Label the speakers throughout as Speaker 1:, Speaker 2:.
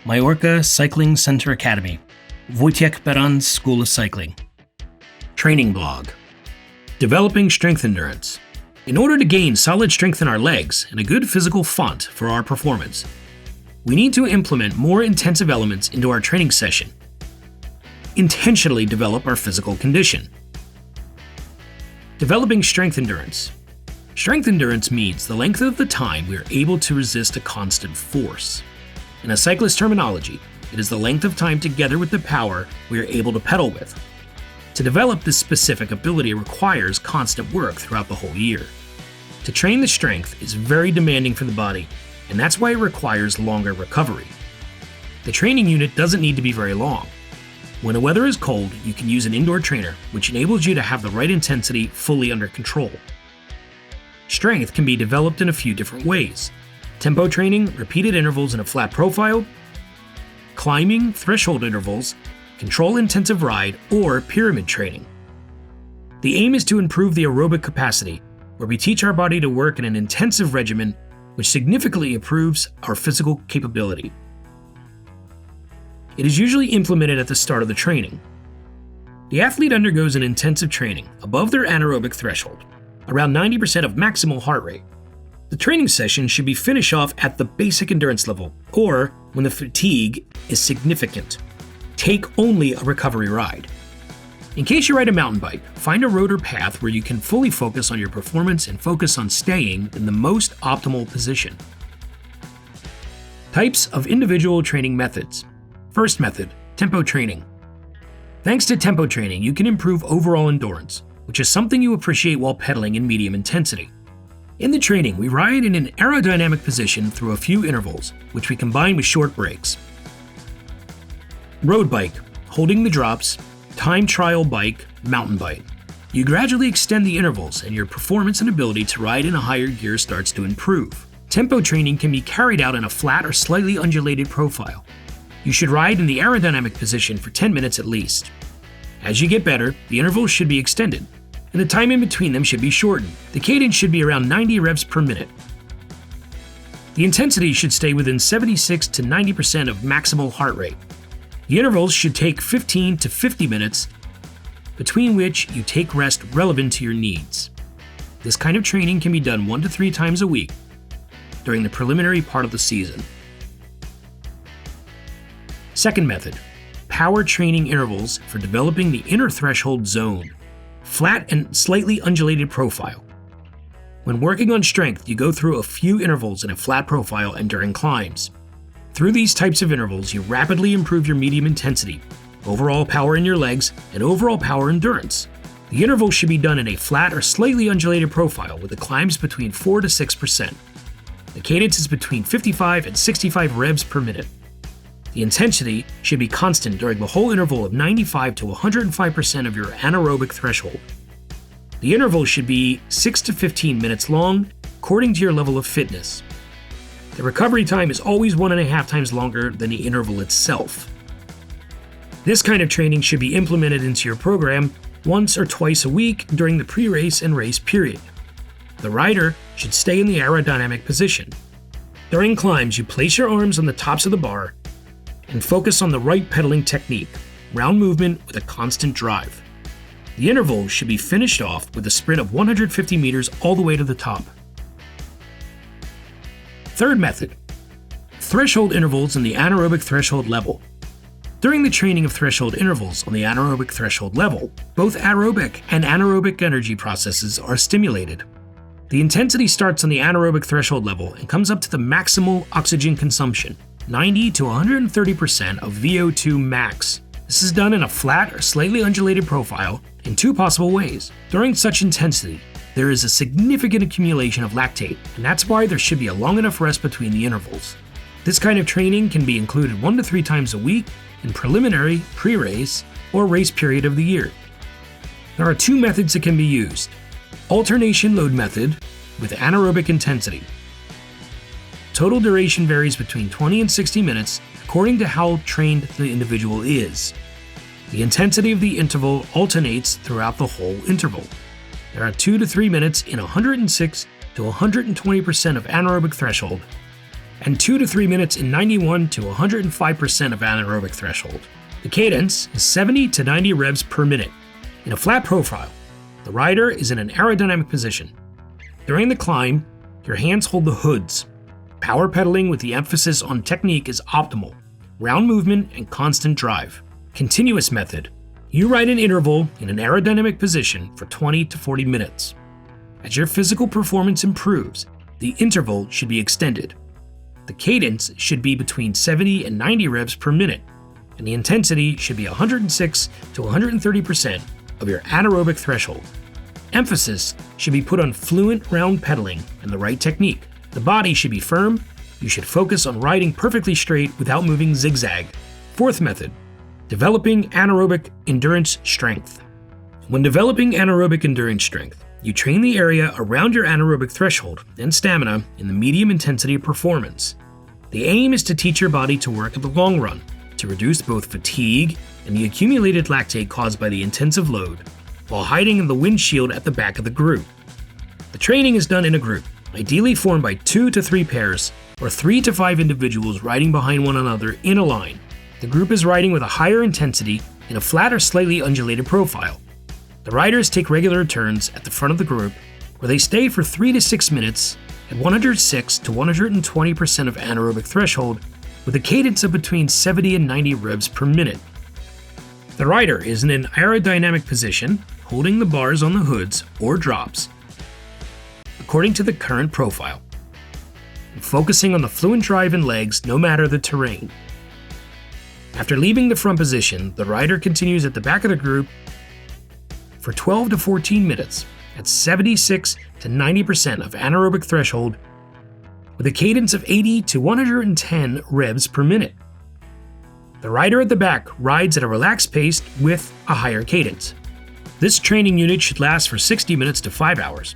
Speaker 1: Mallorca Cycling Center Academy, Wojciech Beran's School of Cycling. Training blog. Developing strength endurance. In order to gain solid strength in our legs and a good physical font for our performance, we need to implement more intensive elements into our training session. Intentionally develop our physical condition. Developing strength endurance. Strength endurance means the length of the time we are able to resist a constant force. In a cyclist terminology, it is the length of time together with the power we are able to pedal with. To develop this specific ability requires constant work throughout the whole year. To train the strength is very demanding for the body, and that's why it requires longer recovery. The training unit doesn't need to be very long. When the weather is cold, you can use an indoor trainer, which enables you to have the right intensity fully under control. Strength can be developed in a few different ways: tempo training, repeated intervals in a flat profile, climbing, threshold intervals, control-intensive ride, or pyramid training. The aim is to improve the aerobic capacity, where we teach our body to work in an intensive regimen which significantly improves our physical capability. It is usually implemented at the start of the training. The athlete undergoes an intensive training above their anaerobic threshold, around 90% of maximal heart rate. The training session should be finished off at the basic endurance level, or when the fatigue is significant. Take only a recovery ride. In case you ride a mountain bike, find a road or path where you can fully focus on your performance and focus on staying in the most optimal position. Types of individual training methods. First method, tempo training. Thanks to tempo training, you can improve overall endurance, which is something you appreciate while pedaling in medium intensity. In the training, we ride in an aerodynamic position through a few intervals, which we combine with short breaks. Road bike, holding the drops, time trial bike, mountain bike. You gradually extend the intervals and your performance and ability to ride in a higher gear starts to improve. Tempo training can be carried out in a flat or slightly undulated profile. You should ride in the aerodynamic position for 10 minutes at least. As you get better, the intervals should be extended, and the time in between them should be shortened. The cadence should be around 90 revs per minute. The intensity should stay within 76 to 90% of maximal heart rate. The intervals should take 15 to 50 minutes, between which you take rest relevant to your needs. This kind of training can be done 1 to 3 times a week during the preliminary part of the season. Second method, power training intervals for developing the inner threshold zone. Flat and slightly undulated profile. When working on strength, you go through a few intervals in a flat profile and during climbs. Through these types of intervals, you rapidly improve your medium intensity, overall power in your legs, and overall power endurance. The intervals should be done in a flat or slightly undulated profile with the climbs between 4 to 6%. The cadence is between 55 and 65 revs per minute. The intensity should be constant during the whole interval of 95 to 105% of your anaerobic threshold. The interval should be 6 to 15 minutes long, according to your level of fitness. The recovery time is always 1.5 times longer than the interval itself. This kind of training should be implemented into your program once or twice a week during the pre-race and race period. The rider should stay in the aerodynamic position. During climbs, you place your arms on the tops of the bar and focus on the right pedaling technique, round movement with a constant drive. The interval should be finished off with a sprint of 150 meters all the way to the top. Third method, threshold intervals in the anaerobic threshold level. During the training of threshold intervals on the anaerobic threshold level, both aerobic and anaerobic energy processes are stimulated. The intensity starts on the anaerobic threshold level and comes up to the maximal oxygen consumption, 90 to 130% of VO2 max. This is done in a flat or slightly undulated profile in 2 possible ways. During such intensity, there is a significant accumulation of lactate, and that's why there should be a long enough rest between the intervals. This kind of training can be included 1 to 3 times a week in preliminary, pre-race, or race period of the year. There are 2 methods that can be used. Alternation load method with anaerobic intensity. Total duration varies between 20 and 60 minutes according to how trained the individual is. The intensity of the interval alternates throughout the whole interval. There are 2 to 3 minutes in 106 to 120% of anaerobic threshold, and 2 to 3 minutes in 91 to 105% of anaerobic threshold. The cadence is 70 to 90 revs per minute. In a flat profile, the rider is in an aerodynamic position. During the climb, your hands hold the hoods. Power pedaling with the emphasis on technique is optimal. Round movement and constant drive. Continuous method. You ride an interval in an aerodynamic position for 20 to 40 minutes. As your physical performance improves, the interval should be extended. The cadence should be between 70 and 90 revs per minute, and the intensity should be 106 to 130% of your anaerobic threshold. Emphasis should be put on fluent round pedaling and the right technique. The body should be firm. You should focus on riding perfectly straight without moving zigzag. Fourth method, developing anaerobic endurance strength. When developing anaerobic endurance strength, you train the area around your anaerobic threshold and stamina in the medium intensity performance. The aim is to teach your body to work in the long run, to reduce both fatigue and the accumulated lactate caused by the intensive load, while hiding in the windshield at the back of the group. The training is done in a group, ideally formed by 2 to 3 pairs or 3 to 5 individuals riding behind one another in a line. The group is riding with a higher intensity in a flat or slightly undulated profile. The riders take regular turns at the front of the group, where they stay for 3 to 6 minutes at 106 to 120% of anaerobic threshold, with a cadence of between 70 and 90 revs per minute. The rider is in an aerodynamic position, holding the bars on the hoods or drops, according to the current profile, and focusing on the fluent drive in legs no matter the terrain. After leaving the front position, the rider continues at the back of the group for 12 to 14 minutes at 76 to 90% of anaerobic threshold, with a cadence of 80 to 110 revs per minute. The rider at the back rides at a relaxed pace with a higher cadence. This training unit should last for 60 minutes to 5 hours,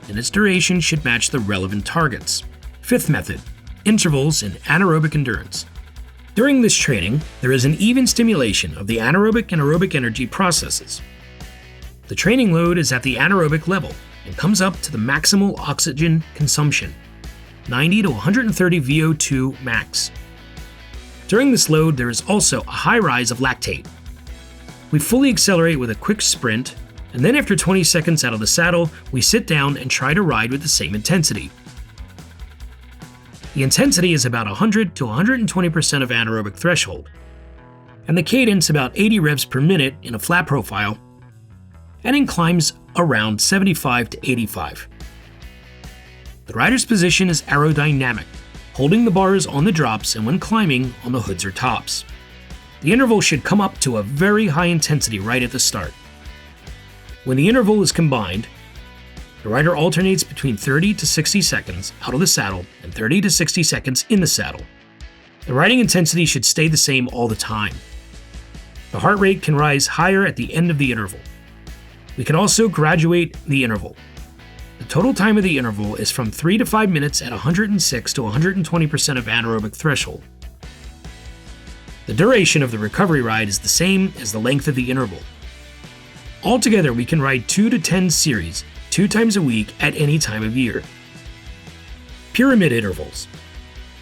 Speaker 1: and its duration should match the relevant targets. Fifth method, intervals in anaerobic endurance. During this training, there is an even stimulation of the anaerobic and aerobic energy processes. The training load is at the anaerobic level and comes up to the maximal oxygen consumption, 90 to 130 VO2 max. During this load, there is also a high rise of lactate. We fully accelerate with a quick sprint, and then after 20 seconds out of the saddle, we sit down and try to ride with the same intensity. The intensity is about 100 to 120% of anaerobic threshold, and the cadence about 80 revs per minute in a flat profile, and in climbs around 75 to 85. The rider's position is aerodynamic, holding the bars on the drops and when climbing on the hoods or tops. The interval should come up to a very high intensity right at the start. When the interval is combined, the rider alternates between 30 to 60 seconds out of the saddle and 30 to 60 seconds in the saddle. The riding intensity should stay the same all the time. The heart rate can rise higher at the end of the interval. We can also graduate the interval. The total time of the interval is from 3 to 5 minutes at 106 to 120% of anaerobic threshold. The duration of the recovery ride is the same as the length of the interval. Altogether, we can ride 2 to 10 series, 2 times a week at any time of year. Pyramid intervals.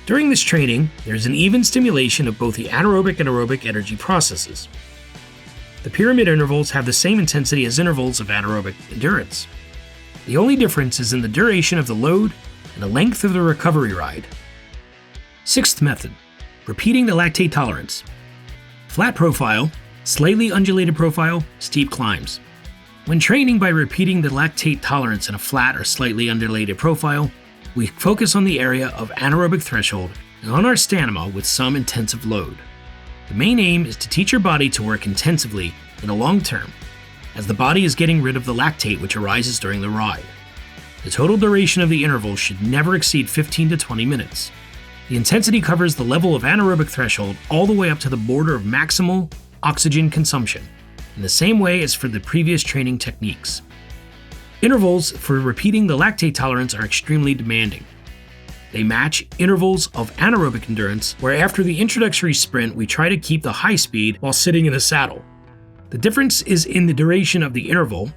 Speaker 1: During this training, there is an even stimulation of both the anaerobic and aerobic energy processes. The pyramid intervals have the same intensity as intervals of anaerobic endurance. The only difference is in the duration of the load and the length of the recovery ride. Sixth method, repeating the lactate tolerance. Flat profile, slightly undulated profile, steep climbs. When training by repeating the lactate tolerance in a flat or slightly undulated profile, we focus on the area of anaerobic threshold and on our stamina with some intensive load. The main aim is to teach your body to work intensively in the long term, as the body is getting rid of the lactate which arises during the ride. The total duration of the interval should never exceed 15 to 20 minutes. The intensity covers the level of anaerobic threshold all the way up to the border of maximal oxygen consumption, in the same way as for the previous training techniques. Intervals for repeating the lactate tolerance are extremely demanding. They match intervals of anaerobic endurance, where after the introductory sprint we try to keep the high speed while sitting in the saddle. The difference is in the duration of the interval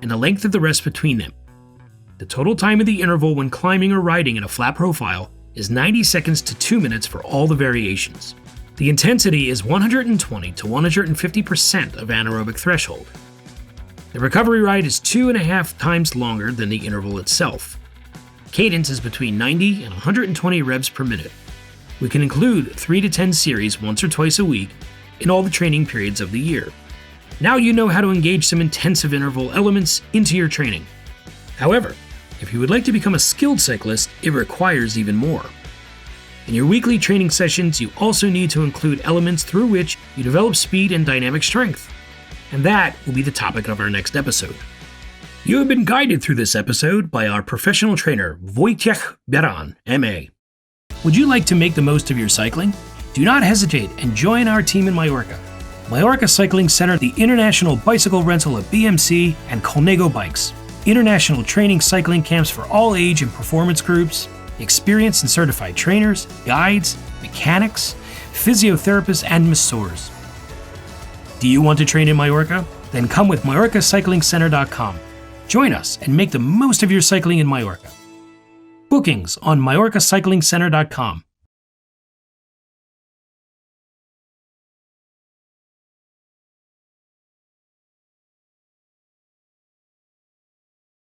Speaker 1: and the length of the rest between them. The total time of the interval when climbing or riding in a flat profile is 90 seconds to 2 minutes for all the variations. The intensity is 120 to 150% of anaerobic threshold. The recovery ride is 2.5 times longer than the interval itself. Cadence is between 90 and 120 revs per minute. We can include 3 to 10 series once or twice a week in all the training periods of the year. Now you know how to engage some intensive interval elements into your training. However, if you would like to become a skilled cyclist, it requires even more. In your weekly training sessions, you also need to include elements through which you develop speed and dynamic strength. And that will be the topic of our next episode. You have been guided through this episode by our professional trainer, Wojciech Beran, MA. Would you like to make the most of your cycling? Do not hesitate and join our team in Mallorca. Mallorca Cycling Center, the international bicycle rental of BMC and Colnego bikes. International training cycling camps for all age and performance groups. Experienced and certified trainers, guides, mechanics, physiotherapists, and masseurs. Do you want to train in Mallorca? Then come with MallorcaCyclingCenter.com. Join us and make the most of your cycling in Mallorca. Bookings on MallorcaCyclingCenter.com.